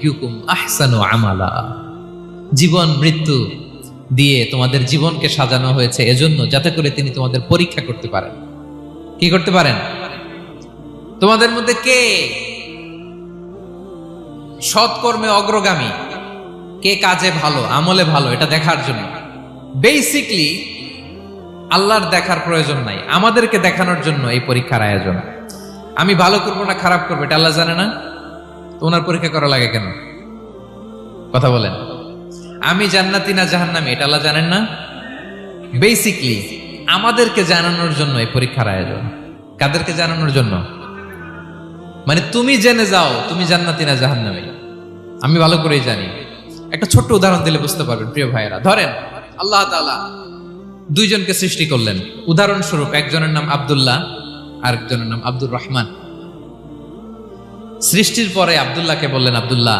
আইয়ুকুম আহসানু আমালা। জীবন মৃত্যু দিয়ে তোমাদের জীবনকে সাজানো হয়েছে এজন্য, যাতে করে তিনি তোমাদের পরীক্ষা করতে পারেন। কি করতে পারেন? তোমাদের মধ্যে কে সৎকর্মে অগ্রগামী, কে কাজে ভালো, আমলে ভালো, এটা দেখার জন্য। বেসিকলি আল্লাহর দেখার প্রয়োজন নাই, আমাদেরকে দেখানোর জন্য এই পরীক্ষার আয়োজন। আমি ভালো করবো না খারাপ করবো এটা আল্লাহ জানে না? তো ওনার পরীক্ষা করা লাগে কেন? কথা বলেন। আমি জান্নাতি না জাহান্নামী এটা আল্লাহ জানেন না? বেসিকলি আমাদেরকে জানানোর জন্য এই পরীক্ষার আয়োজন। কাদেরকে জানানোর জন্য? মানে তুমি জেনে যাও তুমি জান্নাতি না জাহান্নামী। আমি ভালো করেই জানি। একটা ছোট্ট উদাহরণ দিলে বুঝতে পারবেন প্রিয় ভাইয়েরা। ধরেন আল্লাহ তাআলা দুইজনকে সৃষ্টি করলেন। উদাহরণস্বরূপ একজনের নাম আব্দুল্লাহ, আরেকজনের নাম আব্দুর রহমান। সৃষ্টির পরে আব্দুল্লাহকে বললেন, আব্দুল্লাহ